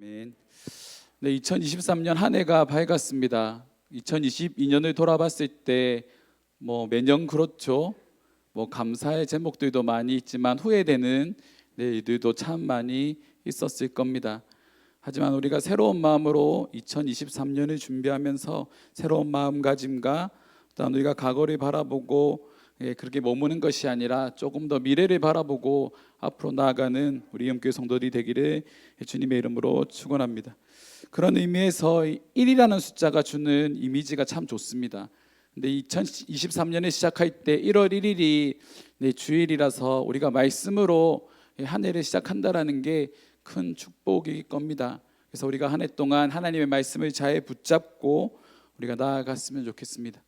아멘. 네, 2023년 한 해가 밝았습니다. 2022년을 돌아봤을 때 매년 그렇죠. 감사의 제목들도 많이 있지만 후회되는 일들도 참 많이 있었을 겁니다. 하지만 우리가 새로운 마음으로 2023년을 준비하면서 새로운 마음가짐과 또한 우리가 과거를 바라보고 그렇게 머무는 것이 아니라 조금 더 미래를 바라보고 앞으로 나아가는 우리 영교회 성도들이 되기를 주님의 이름으로 축원합니다. 그런 의미에서 1이라는 숫자가 주는 이미지가 참 좋습니다. 근데 2023년에 시작할 때 1월 1일이 주일이라서 우리가 말씀으로 한 해를 시작한다라는 게 큰 축복일 겁니다. 그래서 우리가 한 해 동안 하나님의 말씀을 잘 붙잡고 우리가 나아갔으면 좋겠습니다.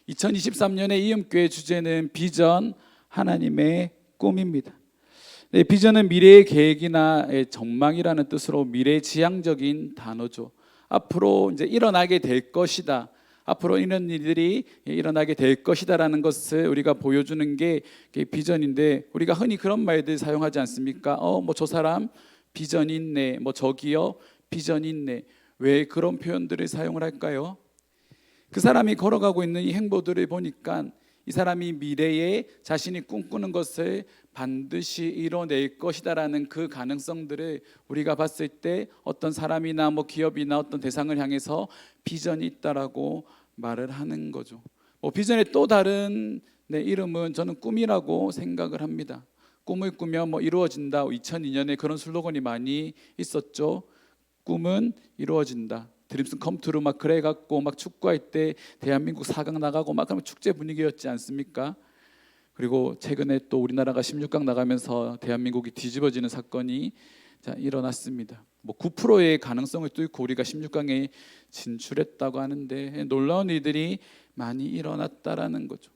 2023년의 이음교회 주제는 비전, 하나님의 꿈입니다. 비전은 미래의 계획이나 전망이라는 뜻으로 미래지향적인 단어죠. 앞으로 이제 일어나게 될 것이다. 앞으로 이런 일들이 일어나게 될 것이다라는 것을 우리가 보여주는 게 비전인데, 우리가 흔히 그런 말들 사용하지 않습니까? 저 사람 비전이 있네. 저기요 비전이 있네. 왜 그런 표현들을 사용을 할까요? 그 사람이 걸어가고 있는 이 행보들을 보니까 이 사람이 미래에 자신이 꿈꾸는 것을 반드시 이뤄낼 것이다라는 그 가능성들을 우리가 봤을 때 어떤 사람이나 기업이나 어떤 대상을 향해서 비전이 있다라고 말을 하는 거죠. 비전의 또 다른 이름은 저는 꿈이라고 생각을 합니다. 꿈을 꾸면 이루어진다. 2002년에 그런 슬로건이 많이 있었죠. 꿈은 이루어진다. 드림스 컴투루 그래갖고 축구할 때 대한민국 4강 나가고 그러면 축제 분위기였지 않습니까? 그리고 최근에 또 우리나라가 16강 나가면서 대한민국이 뒤집어지는 사건이 일어났습니다. 9%의 가능성을 뚫고 우리가 16강에 진출했다고 하는데 놀라운 일들이 많이 일어났다라는 거죠.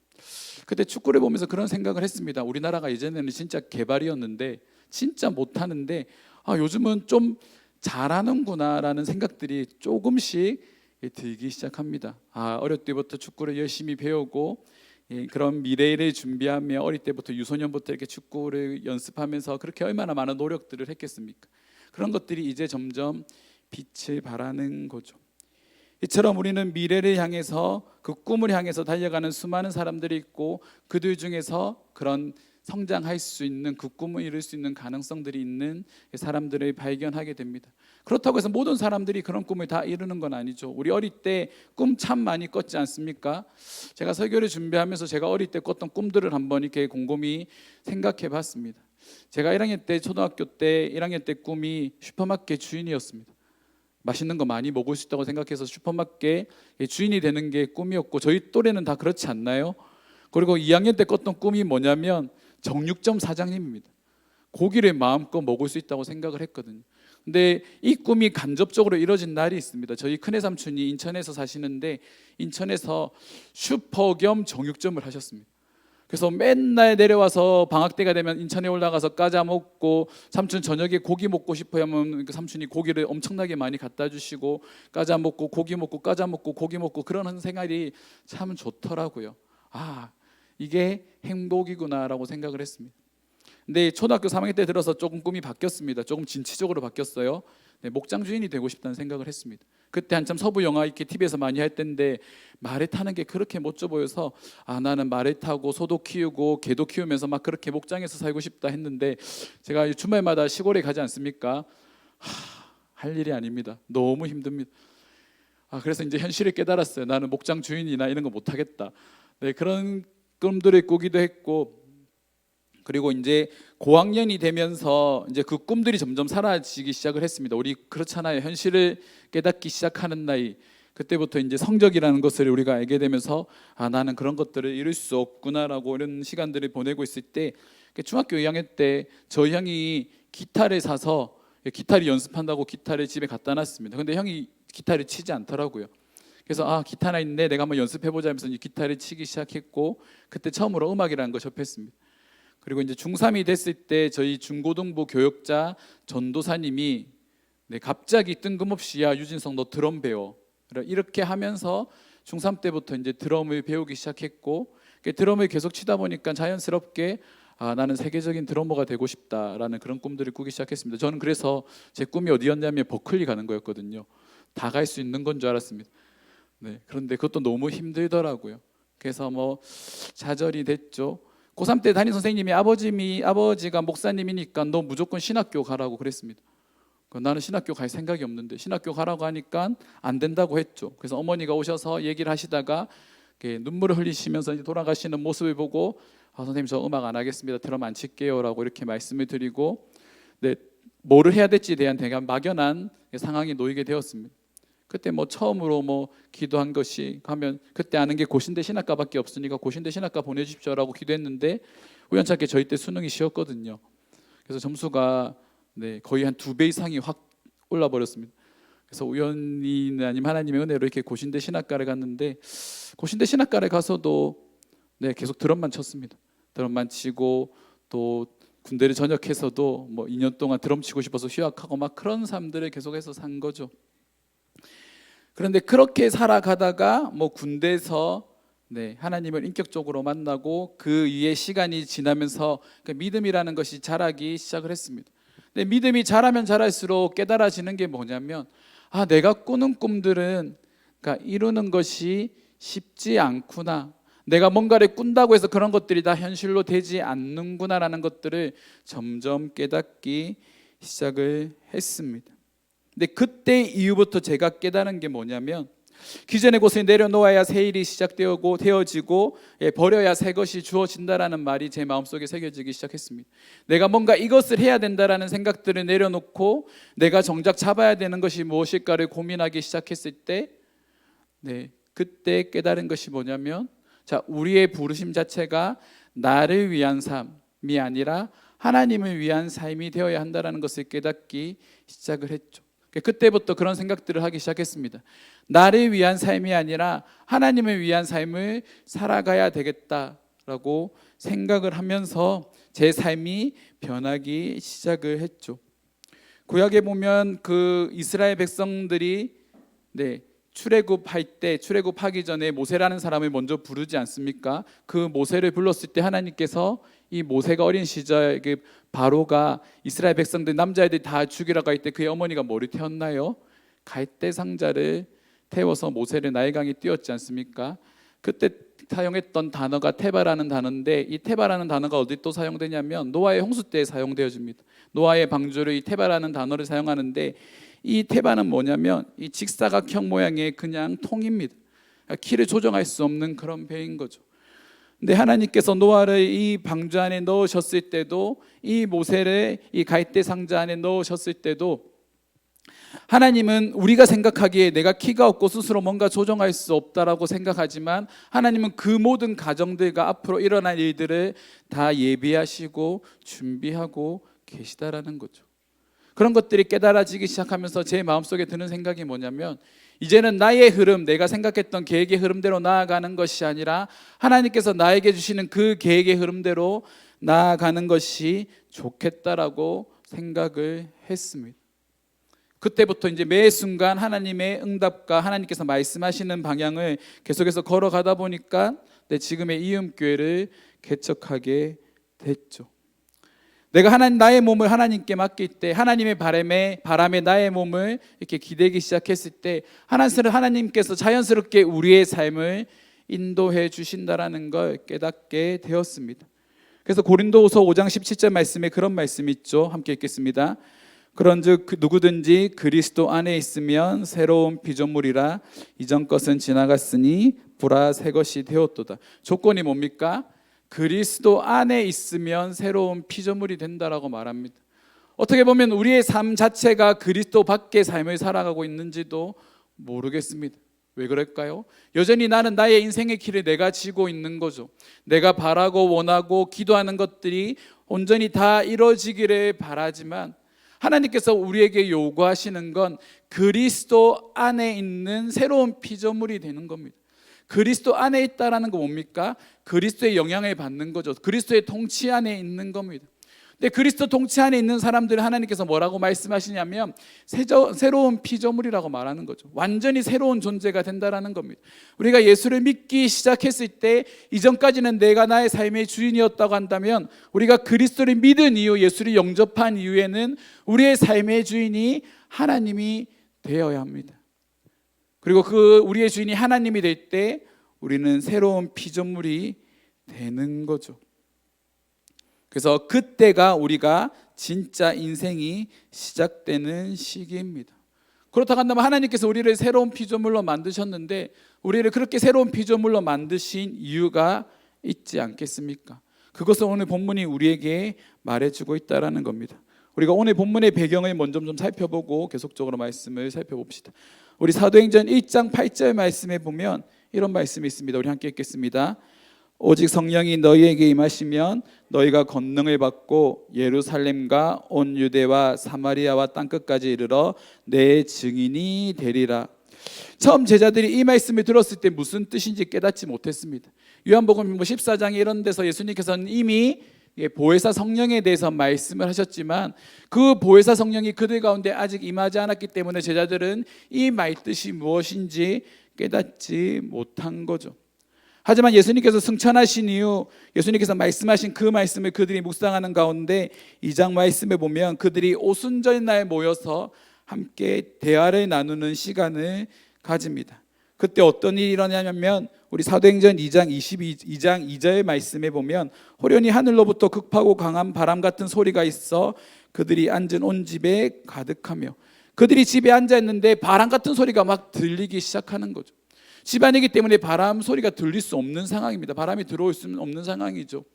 그때 축구를 보면서 그런 생각을 했습니다. 우리나라가 예전에는 진짜 개발이었는데 진짜 못하는데 요즘은 좀 잘하는구나라는 생각들이 조금씩 들기 시작합니다. 어릴 때부터 축구를 열심히 배우고 그런 미래를 준비하며 어릴 때부터 유소년부터 이렇게 축구를 연습하면서 그렇게 얼마나 많은 노력들을 했겠습니까? 그런 것들이 이제 점점 빛을 발하는 거죠. 이처럼 우리는 미래를 향해서 그 꿈을 향해서 달려가는 수많은 사람들이 있고 그들 중에서 그런 성장할 수 있는 그 꿈을 이룰 수 있는 가능성들이 있는 사람들을 발견하게 됩니다. 그렇다고 해서 모든 사람들이 그런 꿈을 다 이루는 건 아니죠. 우리 어릴 때 꿈 참 많이 꿨지 않습니까? 제가 설교를 준비하면서 제가 어릴 때 꿨던 꿈들을 한번 이렇게 곰곰이 생각해 봤습니다. 제가 1학년 때 초등학교 때 1학년 때 꿈이 슈퍼마켓 주인이었습니다. 맛있는 거 많이 먹을 수 있다고 생각해서 슈퍼마켓 주인이 되는 게 꿈이었고, 저희 또래는 다 그렇지 않나요? 그리고 2학년 때 꿨던 꿈이 뭐냐면 정육점 사장님입니다. 고기를 마음껏 먹을 수 있다고 생각을 했거든요. 근데 이 꿈이 간접적으로 이루어진 날이 있습니다. 저희 큰애 삼촌이 인천에서 사시는데 인천에서 슈퍼 겸 정육점을 하셨습니다. 그래서 맨날 내려와서 방학 때가 되면 인천에 올라가서 까자 먹고, 삼촌 저녁에 고기 먹고 싶어 하면 그 삼촌이 고기를 엄청나게 많이 갖다 주시고 까자 먹고 고기 먹고 까자 먹고 고기 먹고 그런 생활이 참 좋더라고요. 이게 행복이구나라고 생각을 했습니다. 근데 초등학교 3학년 때 들어서 조금 꿈이 바뀌었습니다. 조금 진취적으로 바뀌었어요. 목장 주인이 되고 싶다는 생각을 했습니다. 그때 한참 서부 영화 이렇게 TV에서 많이 할 때인데 말을 타는 게 그렇게 멋져 보여서 나는 말을 타고 소도 키우고 개도 키우면서 그렇게 목장에서 살고 싶다 했는데, 제가 주말마다 시골에 가지 않습니까? 할 일이 아닙니다. 너무 힘듭니다. 그래서 이제 현실을 깨달았어요. 나는 목장 주인이나 이런 거 못하겠다. 그런 꿈들을 꾸기도 했고, 그리고 이제 고학년이 되면서 이제 그 꿈들이 점점 사라지기 시작을 했습니다. 우리 그렇잖아요. 현실을 깨닫기 시작하는 나이, 그때부터 이제 성적이라는 것을 우리가 알게 되면서 나는 그런 것들을 이룰 수 없구나라고 이런 시간들을 보내고 있을 때, 중학교 2학년 때 저희 형이 기타를 사서 기타를 연습한다고 기타를 집에 갖다 놨습니다. 근데 형이 기타를 치지 않더라고요. 그래서 기타나 있네, 내가 한번 연습해보자 하면서 기타를 치기 시작했고, 그때 처음으로 음악이라는 걸 접했습니다. 그리고 이제 중3이 됐을 때 저희 중고등부 교육자 전도사님이 갑자기 뜬금없이 유진성 너 드럼 배워, 이렇게 하면서 중3 때부터 이제 드럼을 배우기 시작했고, 드럼을 계속 치다 보니까 자연스럽게 나는 세계적인 드러머가 되고 싶다라는 그런 꿈들을 꾸기 시작했습니다. 저는 그래서 제 꿈이 어디였냐면 버클리 가는 거였거든요. 다 갈 수 있는 건 줄 알았습니다. 네, 그런데 그것도 너무 힘들더라고요. 그래서 뭐 좌절이 됐죠. 고3 때 담임 선생님이 아버지가 목사님이니까 너 무조건 신학교 가라고 그랬습니다. 나는 신학교 갈 생각이 없는데 신학교 가라고 하니까 안 된다고 했죠. 그래서 어머니가 오셔서 얘기를 하시다가 눈물을 흘리시면서 이제 돌아가시는 모습을 보고 선생님 저 음악 안 하겠습니다. 드럼 안 칠게요 라고 이렇게 말씀을 드리고, 네, 뭐를 해야 될지에 대한 되게 막연한 상황이 놓이게 되었습니다. 그때 뭐 처음으로 뭐 기도한 것이 하면 그때 아는 게 고신대 신학과밖에 없으니까 고신대 신학과 보내주십시오라고 기도했는데 우연찮게 저희 때 수능이 쉬웠거든요. 그래서 점수가 거의 한 2배 이상이 확 올라 버렸습니다. 그래서 우연히는 아니면 하나님의 은혜로 이렇게 고신대 신학과를 갔는데 고신대 신학과를 가서도 계속 드럼만 쳤습니다. 드럼만 치고 또 군대를 전역해서도 뭐 2년 동안 드럼 치고 싶어서 휴학하고 막 그런 삶들을 계속해서 산 거죠. 그런데 그렇게 살아가다가 뭐 군대에서 하나님을 인격적으로 만나고 그 위에 시간이 지나면서 그 믿음이라는 것이 자라기 시작을 했습니다. 근데 믿음이 자라면 자랄수록 깨달아지는 게 뭐냐면 내가 꾸는 꿈들은 이루는 것이 쉽지 않구나. 내가 뭔가를 꾼다고 해서 그런 것들이 다 현실로 되지 않는구나라는 것들을 점점 깨닫기 시작을 했습니다. 근데 그때 이후부터 제가 깨달은 게 뭐냐면 기존의 곳을 내려놓아야 새 일이 되어지고 버려야 새 것이 주어진다라는 말이 제 마음속에 새겨지기 시작했습니다. 내가 뭔가 이것을 해야 된다라는 생각들을 내려놓고 내가 정작 잡아야 되는 것이 무엇일까를 고민하기 시작했을 때 그때 깨달은 것이 뭐냐면 우리의 부르심 자체가 나를 위한 삶이 아니라 하나님을 위한 삶이 되어야 한다는 것을 깨닫기 시작을 했죠. 그때부터 그런 생각들을 하기 시작했습니다. 나를 위한 삶이 아니라 하나님을 위한 삶을 살아가야 되겠다라고 생각을 하면서 제 삶이 변하기 시작을 했죠. 구약에 보면 그 이스라엘 백성들이 출애굽하기 전에 모세라는 사람을 먼저 부르지 않습니까? 그 모세를 불렀을 때 하나님께서 이 모세가 어린 시절 그 바로가 이스라엘 백성들 남자애들 다 죽이라고 할 때 그의 어머니가 뭐를 태웠나요? 갈대 상자를 태워서 모세를 나일강에 띄웠지 않습니까? 그때 사용했던 단어가 테바라는 단어인데 이 테바라는 단어가 어디 또 사용되냐면 노아의 홍수 때 사용되어집니다. 노아의 방주를 이 테바라는 단어를 사용하는데 이 테바는 뭐냐면 이 직사각형 모양의 그냥 통입니다. 키를 조정할 수 없는 그런 배인 거죠. 근데 하나님께서 노아를 이 방주 안에 넣으셨을 때도 이 모세를 이 갈대 상자 안에 넣으셨을 때도 하나님은 우리가 생각하기에 내가 키가 없고 스스로 뭔가 조정할 수 없다라고 생각하지만 하나님은 그 모든 가정들과 앞으로 일어날 일들을 다 예비하시고 준비하고 계시다라는 거죠. 그런 것들이 깨달아지기 시작하면서 제 마음속에 드는 생각이 뭐냐면 이제는 나의 흐름, 내가 생각했던 계획의 흐름대로 나아가는 것이 아니라 하나님께서 나에게 주시는 그 계획의 흐름대로 나아가는 것이 좋겠다라고 생각을 했습니다. 그때부터 이제 매 순간 하나님의 응답과 하나님께서 말씀하시는 방향을 계속해서 걸어가다 보니까 지금의 이음교회를 개척하게 됐죠. 내가 나의 몸을 하나님께 맡길 때 하나님의 바람에 나의 몸을 이렇게 기대기 시작했을 때 하나님께서 자연스럽게 우리의 삶을 인도해 주신다라는 걸 깨닫게 되었습니다. 그래서 고린도후서 5장 17절 말씀에 그런 말씀이 있죠. 함께 읽겠습니다. 그런즉 누구든지 그리스도 안에 있으면 새로운 피조물이라 이전 것은 지나갔으니 보라 새 것이 되었도다. 조건이 뭡니까? 그리스도 안에 있으면 새로운 피조물이 된다라고 말합니다. 어떻게 보면 우리의 삶 자체가 그리스도 밖의 삶을 살아가고 있는지도 모르겠습니다. 왜 그럴까요? 여전히 나는 나의 인생의 길을 내가 지고 있는 거죠. 내가 바라고 원하고 기도하는 것들이 온전히 다 이루어지기를 바라지만 하나님께서 우리에게 요구하시는 건 그리스도 안에 있는 새로운 피조물이 되는 겁니다. 그리스도 안에 있다라는 거 뭡니까? 그리스도의 영향을 받는 거죠. 그리스도의 통치 안에 있는 겁니다. 근데 그리스도 통치 안에 있는 사람들 하나님께서 뭐라고 말씀하시냐면 새로운 피조물이라고 말하는 거죠. 완전히 새로운 존재가 된다라는 겁니다. 우리가 예수를 믿기 시작했을 때 이전까지는 내가 나의 삶의 주인이었다고 한다면 우리가 그리스도를 믿은 이후, 예수를 영접한 이후에는 우리의 삶의 주인이 하나님이 되어야 합니다. 그리고 그 우리의 주인이 하나님이 될 때 우리는 새로운 피조물이 되는 거죠. 그래서 그때가 우리가 진짜 인생이 시작되는 시기입니다. 그렇다고 한다면 하나님께서 우리를 새로운 피조물로 만드셨는데 우리를 그렇게 새로운 피조물로 만드신 이유가 있지 않겠습니까? 그것을 오늘 본문이 우리에게 말해주고 있다는 겁니다. 우리가 오늘 본문의 배경을 먼저 좀 살펴보고 계속적으로 말씀을 살펴봅시다. 우리 사도행전 1장 8절 말씀에 보면 이런 말씀이 있습니다. 우리 함께 읽겠습니다. 오직 성령이 너희에게 임하시면 너희가 권능을 받고 예루살렘과 온 유대와 사마리아와 땅끝까지 이르러 내 증인이 되리라. 처음 제자들이 이 말씀을 들었을 때 무슨 뜻인지 깨닫지 못했습니다. 요한복음 14장에 이런 데서 예수님께서는 이미 보혜사 성령에 대해서 말씀을 하셨지만 그 보혜사 성령이 그들 가운데 아직 임하지 않았기 때문에 제자들은 이 말뜻이 무엇인지 깨닫지 못한 거죠. 하지만 예수님께서 승천하신 이후 예수님께서 말씀하신 그 말씀을 그들이 묵상하는 가운데 2장 말씀에 보면 그들이 오순절날 모여서 함께 대화를 나누는 시간을 가집니다. 그때 어떤 일이 일어나냐면 우리 사도행전 2장 2절 말씀에 보면 호련히 하늘로부터 급하고 강한 바람 같은 소리가 있어 그들이 앉은 온 집에 가득하며, 그들이 집에 앉아 있는데 바람 같은 소리가 막 들리기 시작하는 거죠. 집 안이기 때문에 바람 소리가 들릴 수 없는 상황입니다. 바람이 들어올 수 없는 상황이죠.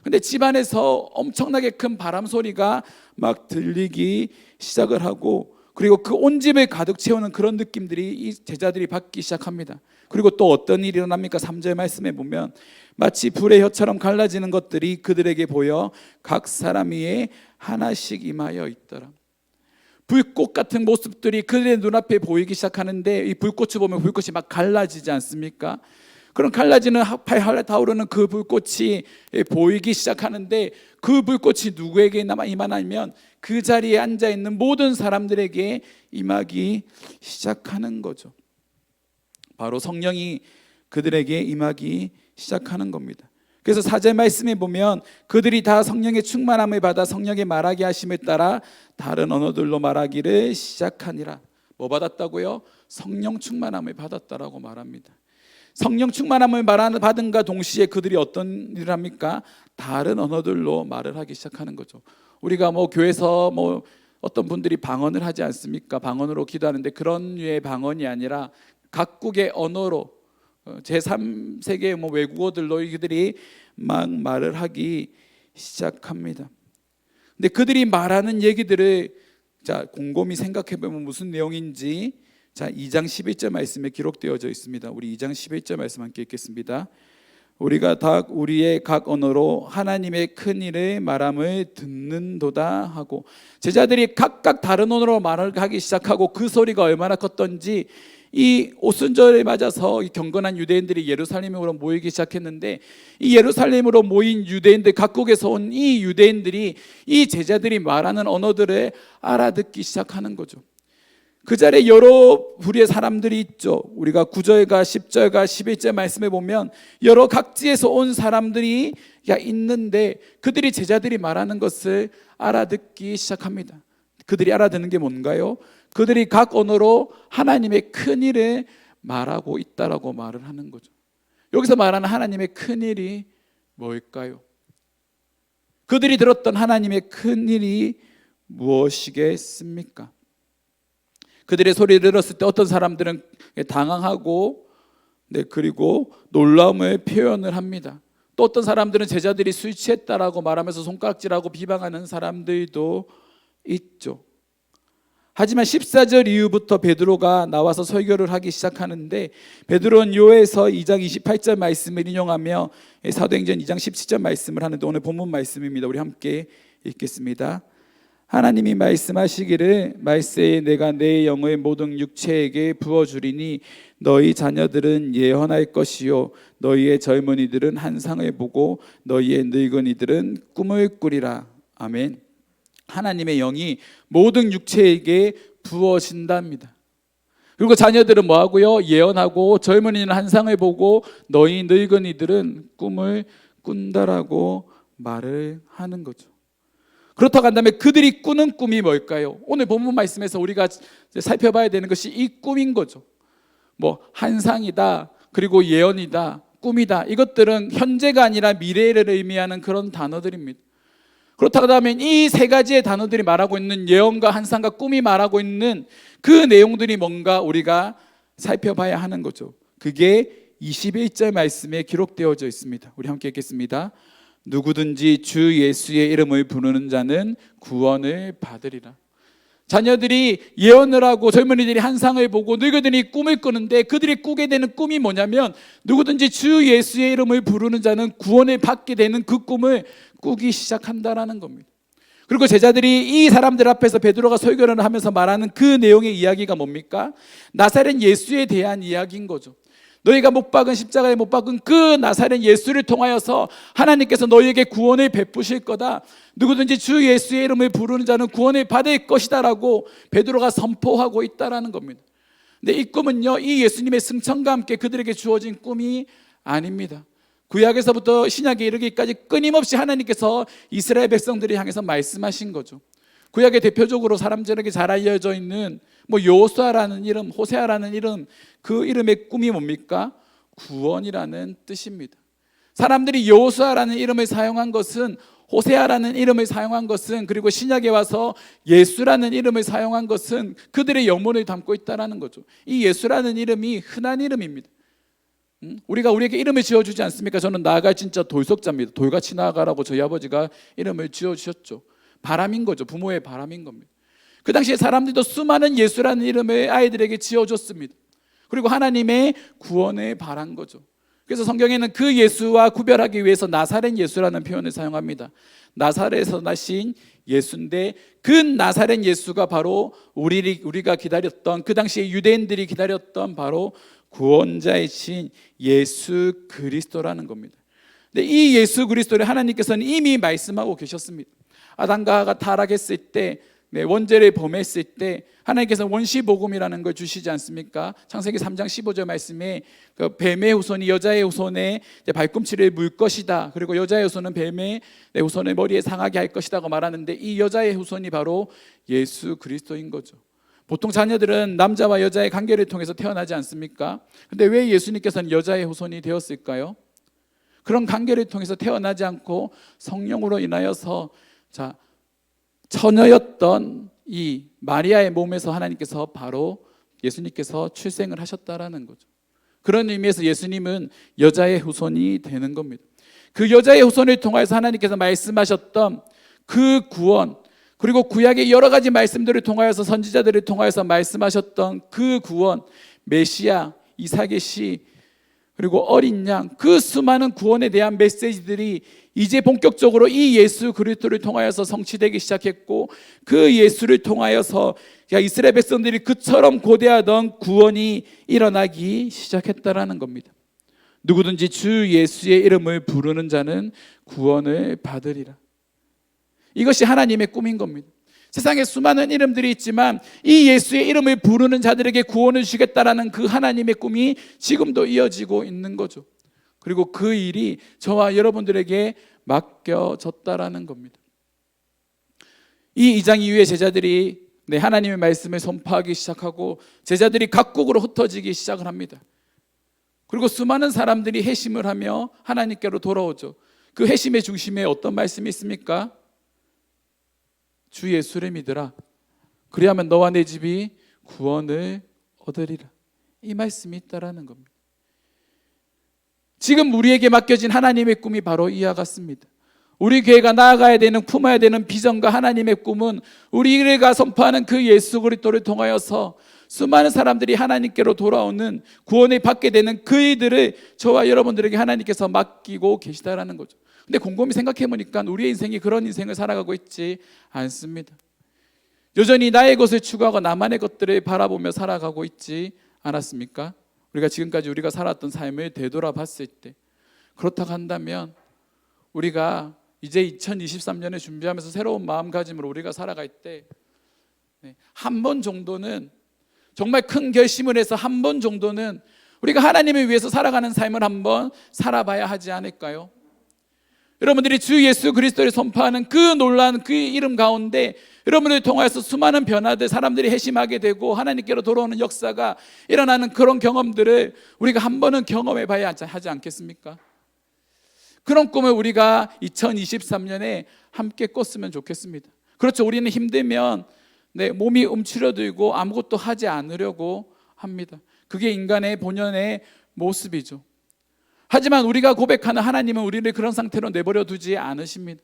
근데 집 안에서 엄청나게 큰 바람 소리가 막 들리기 시작을 하고, 그리고 그 온 집을 가득 채우는 그런 느낌들이 이 제자들이 받기 시작합니다. 그리고 또 어떤 일이 일어납니까? 3절 말씀에 보면 마치 불의 혀처럼 갈라지는 것들이 그들에게 보여 각 사람 위에 하나씩 임하여 있더라. 불꽃 같은 모습들이 그들의 눈앞에 보이기 시작하는데 이 불꽃을 보면 불꽃이 막 갈라지지 않습니까? 그런 갈라지는 팔 타오르는 그 불꽃이 보이기 시작하는데 그 불꽃이 누구에게 임하냐면 그 자리에 앉아있는 모든 사람들에게 임하기 시작하는 거죠. 바로 성령이 그들에게 임하기 시작하는 겁니다. 그래서 4절 말씀에 보면 그들이 다 성령의 충만함을 받아 성령의 말하게 하심에 따라 다른 언어들로 말하기를 시작하니라. 뭐 받았다고요? 성령 충만함을 받았다라고 말합니다. 성령 충만함을 받은가 동시에 그들이 어떤 일을 합니까? 다른 언어들로 말을 하기 시작하는 거죠. 우리가 교회에서 어떤 분들이 방언을 하지 않습니까? 방언으로 기도하는데 그런 류의 방언이 아니라 각국의 언어로 제3세계 외국어들로 이들이 막 말을 하기 시작합니다. 근데 그들이 말하는 얘기들을 곰곰이 생각해 보면 무슨 내용인지 2장 11절 말씀에 기록되어져 있습니다. 우리 2장 11절 말씀 함께 읽겠습니다. 우리가 다 우리의 각 언어로 하나님의 큰 일을 말함을 듣는도다 하고, 제자들이 각각 다른 언어로 말을 하기 시작하고 그 소리가 얼마나 컸던지 이 오순절에 맞아서 이 경건한 유대인들이 예루살렘으로 모이기 시작했는데 이 예루살렘으로 모인 유대인들, 각국에서 온 이 유대인들이 이 제자들이 말하는 언어들을 알아듣기 시작하는 거죠. 그 자리에 여러 부류의 사람들이 있죠. 우리가 9절과 10절과 11절 말씀에 보면 여러 각지에서 온 사람들이 있는데 그들이 제자들이 말하는 것을 알아듣기 시작합니다. 그들이 알아듣는 게 뭔가요? 그들이 각 언어로 하나님의 큰 일을 말하고 있다라고 말을 하는 거죠. 여기서 말하는 하나님의 큰 일이 뭘까요? 그들이 들었던 하나님의 큰 일이 무엇이겠습니까? 그들의 소리를 들었을 때 어떤 사람들은 당황하고 그리고 놀라움을 표현을 합니다. 또 어떤 사람들은 제자들이 술 취했다라고 말하면서 손가락질하고 비방하는 사람들도 있죠. 하지만 14절 이후부터 베드로가 나와서 설교를 하기 시작하는데 베드로는 요에서 2장 28절 말씀을 인용하며 사도행전 2장 17절 말씀을 하는데 오늘 본문 말씀입니다. 우리 함께 읽겠습니다. 하나님이 말씀하시기를 말세에 내가 내 영을 모든 육체에게 부어주리니 너희 자녀들은 예언할 것이요 너희의 젊은이들은 환상을 보고 너희의 늙은이들은 꿈을 꾸리라. 아멘. 하나님의 영이 모든 육체에게 부어진답니다. 그리고 자녀들은 뭐하고요? 예언하고 젊은이는 환상을 보고 너희 늙은이들은 꿈을 꾼다라고 말을 하는 거죠. 그렇다고 한다면 그들이 꾸는 꿈이 뭘까요? 오늘 본문 말씀에서 우리가 살펴봐야 되는 것이 이 꿈인 거죠. 뭐 환상이다, 그리고 예언이다, 꿈이다, 이것들은 현재가 아니라 미래를 의미하는 그런 단어들입니다. 그렇다고 하면 이 세 가지의 단어들이 말하고 있는 예언과 환상과 꿈이 말하고 있는 그 내용들이 뭔가 우리가 살펴봐야 하는 거죠. 그게 21절 말씀에 기록되어져 있습니다. 우리 함께 읽겠습니다. 누구든지 주 예수의 이름을 부르는 자는 구원을 받으리라. 자녀들이 예언을 하고 젊은이들이 환상을 보고 늙은이들이 꿈을 꾸는데 그들이 꾸게 되는 꿈이 뭐냐면 누구든지 주 예수의 이름을 부르는 자는 구원을 받게 되는 그 꿈을 꾸기 시작한다라는 겁니다. 그리고 제자들이 이 사람들 앞에서 베드로가 설교를 하면서 말하는 그 내용의 이야기가 뭡니까? 나사렛 예수에 대한 이야기인 거죠. 너희가 못 박은 십자가에 못 박은 그 나사렛 예수를 통하여서 하나님께서 너희에게 구원을 베푸실 거다. 누구든지 주 예수의 이름을 부르는 자는 구원을 받을 것이다 라고 베드로가 선포하고 있다라는 겁니다. 근데 이 꿈은요, 이 예수님의 승천과 함께 그들에게 주어진 꿈이 아닙니다. 구약에서부터 신약에 이르기까지 끊임없이 하나님께서 이스라엘 백성들을 향해서 말씀하신 거죠. 구약의 대표적으로 사람들에게 잘 알려져 있는 뭐 여호수아라는 이름, 호세아라는 이름, 그 이름의 꿈이 뭡니까? 구원이라는 뜻입니다. 사람들이 여호수아라는 이름을 사용한 것은, 호세아라는 이름을 사용한 것은, 그리고 신약에 와서 예수라는 이름을 사용한 것은 그들의 영혼을 담고 있다는 거죠. 이 예수라는 이름이 흔한 이름입니다. 우리가 우리에게 이름을 지어주지 않습니까? 저는 나아갈 진짜 돌석자입니다. 돌같이 나아가라고 저희 아버지가 이름을 지어주셨죠. 바람인 거죠. 부모의 바람인 겁니다. 그 당시에 사람들도 수많은 예수라는 이름을 아이들에게 지어줬습니다. 그리고 하나님의 구원을 바란 거죠. 그래서 성경에는 그 예수와 구별하기 위해서 나사렛 예수라는 표현을 사용합니다. 나사렛에서 나신 예수인데 그 나사렛 예수가 바로 우리가 기다렸던, 그 당시에 유대인들이 기다렸던 바로 구원자이신 예수 그리스도라는 겁니다. 근데 이 예수 그리스도를 하나님께서는 이미 말씀하고 계셨습니다. 아담과 하와가 타락했을 때, 원죄를 범했을 때 하나님께서 원시복음이라는 걸 주시지 않습니까? 창세기 3장 15절 말씀에 그 뱀의 후손이 여자의 후손의 발꿈치를 물 것이다, 그리고 여자의 후손은 뱀의 후손의 머리에 상하게 할 것이다고 말하는데 이 여자의 후손이 바로 예수 그리스도인 거죠. 보통 자녀들은 남자와 여자의 관계를 통해서 태어나지 않습니까? 근데 왜 예수님께서는 여자의 후손이 되었을까요? 그런 관계를 통해서 태어나지 않고 성령으로 인하여서 처녀였던 이 마리아의 몸에서 하나님께서 바로 예수님께서 출생을 하셨다라는 거죠. 그런 의미에서 예수님은 여자의 후손이 되는 겁니다. 그 여자의 후손을 통해서 하나님께서 말씀하셨던 그 구원, 그리고 구약의 여러 가지 말씀들을 통하여서 선지자들을 통하여서 말씀하셨던 그 구원, 메시아, 이삭의 씨, 그리고 어린 양, 그 수많은 구원에 대한 메시지들이 이제 본격적으로 이 예수 그리스도를 통하여서 성취되기 시작했고, 그 예수를 통하여서 이스라엘 백성들이 그처럼 고대하던 구원이 일어나기 시작했다라는 겁니다. 누구든지 주 예수의 이름을 부르는 자는 구원을 받으리라. 이것이 하나님의 꿈인 겁니다. 세상에 수많은 이름들이 있지만 이 예수의 이름을 부르는 자들에게 구원을 주겠다라는 그 하나님의 꿈이 지금도 이어지고 있는 거죠. 그리고 그 일이 저와 여러분들에게 맡겨졌다라는 겁니다. 이 2장 이후에 제자들이 하나님의 말씀을 선포하기 시작하고 제자들이 각국으로 흩어지기 시작을 합니다. 그리고 수많은 사람들이 회심을 하며 하나님께로 돌아오죠. 그 회심의 중심에 어떤 말씀이 있습니까? 주 예수를 믿으라. 그리하면 너와 내 집이 구원을 얻으리라. 이 말씀이 있다라는 겁니다. 지금 우리에게 맡겨진 하나님의 꿈이 바로 이와 같습니다. 우리 교회가 나아가야 되는, 품어야 되는 비전과 하나님의 꿈은 우리가 선포하는 그 예수 그리스도를 통하여서 수많은 사람들이 하나님께로 돌아오는, 구원을 받게 되는 그 일들을 저와 여러분들에게 하나님께서 맡기고 계시다라는 거죠. 근데 곰곰이 생각해 보니까 우리의 인생이 그런 인생을 살아가고 있지 않습니다. 여전히 나의 것을 추구하고 나만의 것들을 바라보며 살아가고 있지 않았습니까? 우리가 지금까지 우리가 살았던 삶을 되돌아봤을 때, 그렇다고 한다면 우리가 이제 2023년에 준비하면서 새로운 마음가짐으로 우리가 살아갈 때 한 번 정도는, 정말 큰 결심을 해서 한 번 정도는 우리가 하나님을 위해서 살아가는 삶을 한번 살아봐야 하지 않을까요? 여러분들이 주 예수 그리스도를 선포하는 그 놀라운 그 이름 가운데 여러분들을 통하여서 수많은 변화들, 사람들이 회심하게 되고 하나님께로 돌아오는 역사가 일어나는 그런 경험들을 우리가 한 번은 경험해 봐야 하지 않겠습니까? 그런 꿈을 우리가 2023년에 함께 꿨으면 좋겠습니다. 그렇죠, 우리는 힘들면 몸이 움츠러들고 아무것도 하지 않으려고 합니다. 그게 인간의 본연의 모습이죠. 하지만 우리가 고백하는 하나님은 우리를 그런 상태로 내버려 두지 않으십니다.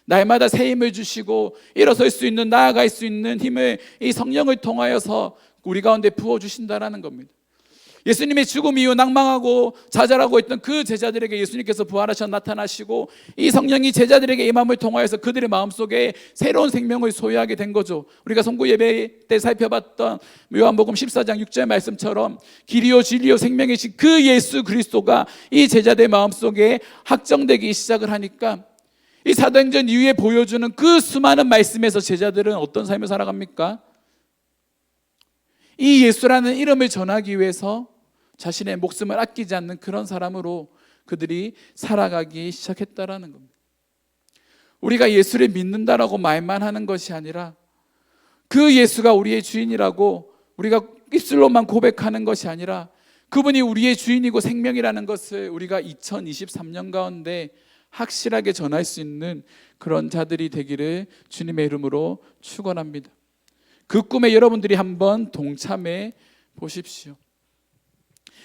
날마다 새 힘을 주시고 일어설 수 있는, 나아갈 수 있는 힘을 이 성령을 통하여서 우리 가운데 부어주신다라는 겁니다. 예수님의 죽음 이후 낭망하고 좌절하고 있던 그 제자들에게 예수님께서 부활하셔 나타나시고 이 성령이 제자들에게 임함을 통하여서 그들의 마음속에 새로운 생명을 소유하게 된 거죠. 우리가 선구 예배 때 살펴봤던 요한복음 14장 6절 말씀처럼 길이요 진리요 생명이신 그 예수 그리스도가 이 제자들의 마음속에 확정되기 시작을 하니까 이 사도행전 이후에 보여주는 그 수많은 말씀에서 제자들은 어떤 삶을 살아갑니까? 이 예수라는 이름을 전하기 위해서 자신의 목숨을 아끼지 않는 그런 사람으로 그들이 살아가기 시작했다라는 겁니다. 우리가 예수를 믿는다라고 말만 하는 것이 아니라 그 예수가 우리의 주인이라고 우리가 입술로만 고백하는 것이 아니라 그분이 우리의 주인이고 생명이라는 것을 우리가 2023년 가운데 확실하게 전할 수 있는 그런 자들이 되기를 주님의 이름으로 축원합니다. 그 꿈에 여러분들이 한번 동참해 보십시오.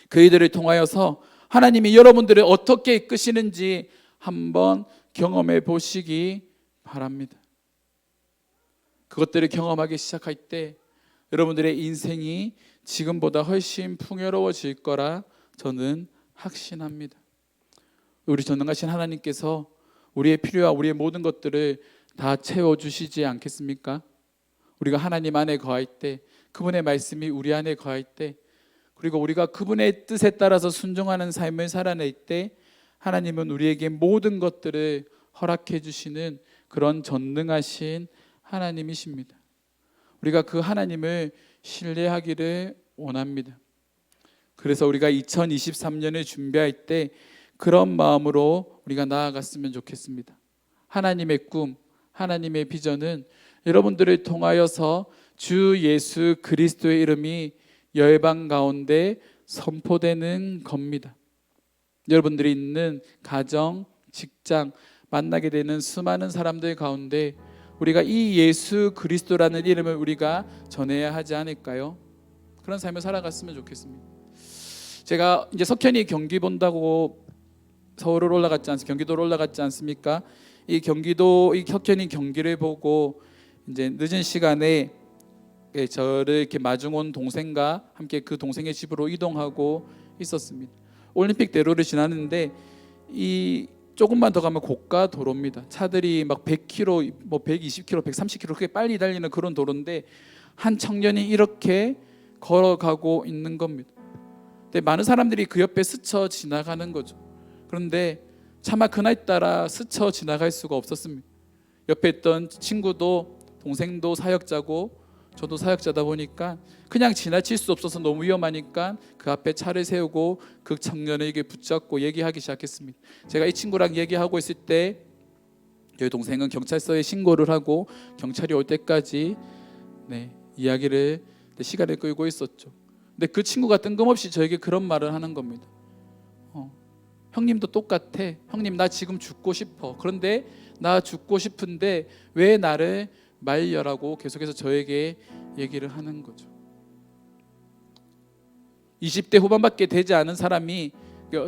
그이들을 통하여서 하나님이 여러분들을 어떻게 이끄시는지 한번 경험해 보시기 바랍니다. 그것들을 경험하기 시작할 때 여러분들의 인생이 지금보다 훨씬 풍요로워질 거라 저는 확신합니다. 우리 전능하신 하나님께서 우리의 필요와 우리의 모든 것들을 다 채워주시지 않겠습니까? 우리가 하나님 안에 거할 때, 그분의 말씀이 우리 안에 거할 때, 그리고 우리가 그분의 뜻에 따라서 순종하는 삶을 살아낼 때 하나님은 우리에게 모든 것들을 허락해 주시는 그런 전능하신 하나님이십니다. 우리가 그 하나님을 신뢰하기를 원합니다. 그래서 우리가 2023년을 준비할 때 그런 마음으로 우리가 나아갔으면 좋겠습니다. 하나님의 꿈, 하나님의 비전은 여러분들을 통하여서 주 예수 그리스도의 이름이 열방 가운데 선포되는 겁니다. 여러분들이 있는 가정, 직장, 만나게 되는 수많은 사람들 가운데 우리가 이 예수 그리스도라는 이름을 우리가 전해야 하지 않을까요? 그런 삶을 살아갔으면 좋겠습니다. 제가 이제 석현이 경기 본다고 서울을 올라갔지 않습니까? 경기도로 올라갔지 않습니까? 이 석현이 경기를 보고 이제 늦은 시간에 저를 이렇게 마중 온 동생과 함께 그 동생의 집으로 이동하고 있었습니다. 올림픽 대로를 지나는데 이 조금만 더 가면 고가 도로입니다. 차들이 막 100km, 뭐 120km, 130km 그렇게 빨리 달리는 그런 도로인데 한 청년이 이렇게 걸어가고 있는 겁니다. 근데 많은 사람들이 그 옆에 스쳐 지나가는 거죠. 그런데 차마 그날따라 스쳐 지나갈 수가 없었습니다. 옆에 있던 친구도 동생도 사역자고 저도 사역자다 보니까 그냥 지나칠 수 없어서 너무 위험하니까 그 앞에 차를 세우고 그 청년에게 붙잡고 얘기하기 시작했습니다. 제가 이 친구랑 얘기하고 있을 때 저희 동생은 경찰서에 신고를 하고 경찰이 올 때까지 이야기를 시간을 끌고 있었죠. 근데 그 친구가 뜬금없이 저에게 그런 말을 하는 겁니다. 형님도 똑같아. 형님 나 지금 죽고 싶어. 그런데 나 죽고 싶은데 왜 나를 말려라고 계속해서 저에게 얘기를 하는 거죠. 20대 후반밖에 되지 않은 사람이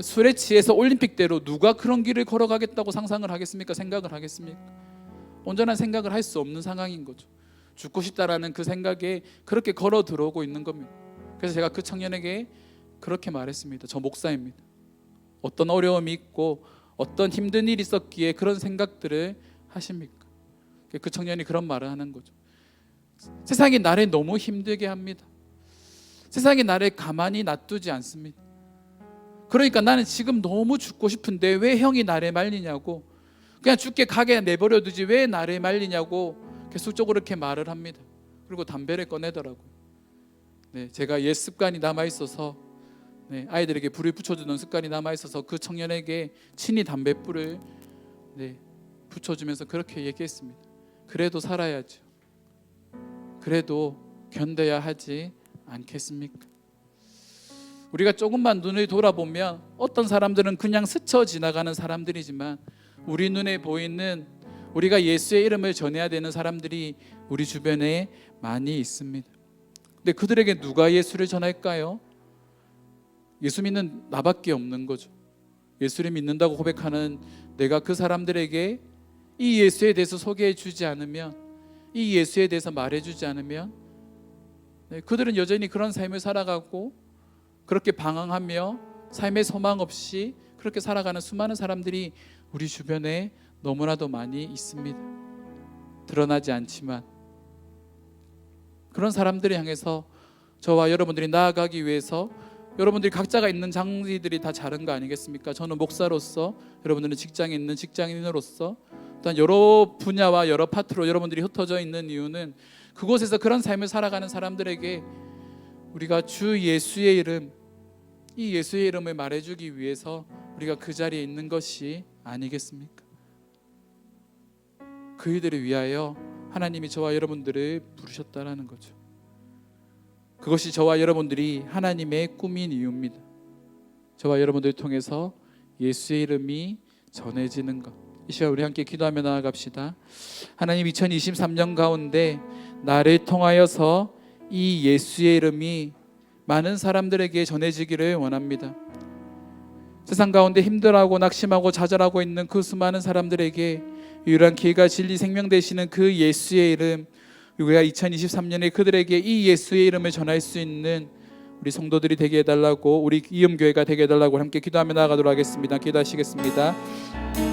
술에 취해서 올림픽대로 누가 그런 길을 걸어가겠다고 상상을 하겠습니까? 생각을 하겠습니까? 온전한 생각을 할 수 없는 상황인 거죠. 죽고 싶다라는 그 생각에 그렇게 걸어 들어오고 있는 겁니다. 그래서 제가 그 청년에게 그렇게 말했습니다. 저 목사입니다. 어떤 어려움이 있고 어떤 힘든 일이 있었기에 그런 생각들을 하십니까? 그 청년이 그런 말을 하는 거죠. 세상이 나를 너무 힘들게 합니다. 세상이 나를 가만히 놔두지 않습니다. 그러니까 나는 지금 너무 죽고 싶은데 왜 형이 나를 말리냐고. 그냥 죽게 가게 내버려 두지 왜 나를 말리냐고 계속적으로 이렇게 말을 합니다. 그리고 담배를 꺼내더라고요. 네, 제가 옛 습관이 남아있어서 네, 아이들에게 불을 붙여주는 습관이 남아있어서 그 청년에게 친히 담뱃불을 네, 붙여주면서 그렇게 얘기했습니다. 그래도 살아야죠. 그래도 견뎌야 하지 않겠습니까? 우리가 조금만 눈을 돌아보면 어떤 사람들은 그냥 스쳐 지나가는 사람들이지만 우리 눈에 보이는 우리가 예수의 이름을 전해야 되는 사람들이 우리 주변에 많이 있습니다. 근데 그들에게 누가 예수를 전할까요? 예수 믿는 나밖에 없는 거죠. 예수를 믿는다고 고백하는 내가 그 사람들에게 이 예수에 대해서 소개해 주지 않으면, 이 예수에 대해서 말해 주지 않으면 그들은 여전히 그런 삶을 살아가고 그렇게 방황하며 삶의 소망 없이 그렇게 살아가는 수많은 사람들이 우리 주변에 너무나도 많이 있습니다. 드러나지 않지만 그런 사람들을 향해서 저와 여러분들이 나아가기 위해서 여러분들이 각자가 있는 장기들이 다 다른 거 아니겠습니까? 저는 목사로서, 여러분들은 직장에 있는 직장인으로서, 또한 여러 분야와 여러 파트로 여러분들이 흩어져 있는 이유는 그곳에서 그런 삶을 살아가는 사람들에게 우리가 주 예수의 이름, 이 예수의 이름을 말해주기 위해서 우리가 그 자리에 있는 것이 아니겠습니까? 그이들을 위하여 하나님이 저와 여러분들을 부르셨다라는 거죠. 그것이 저와 여러분들이 하나님의 꿈인 이유입니다. 저와 여러분들을 통해서 예수의 이름이 전해지는 것. 이 시간 우리 함께 기도하며 나아갑시다. 하나님, 2023년 가운데 나를 통하여서 이 예수의 이름이 많은 사람들에게 전해지기를 원합니다. 세상 가운데 힘들어하고 낙심하고 좌절하고 있는 그 수많은 사람들에게 유일한 길과 진리 생명 되시는 그 예수의 이름, 우리가 2023년에 그들에게 이 예수의 이름을 전할 수 있는 우리 성도들이 되게 해달라고, 우리 이음교회가 되게 해달라고 함께 기도하며 나아가도록 하겠습니다. 기도하시겠습니다.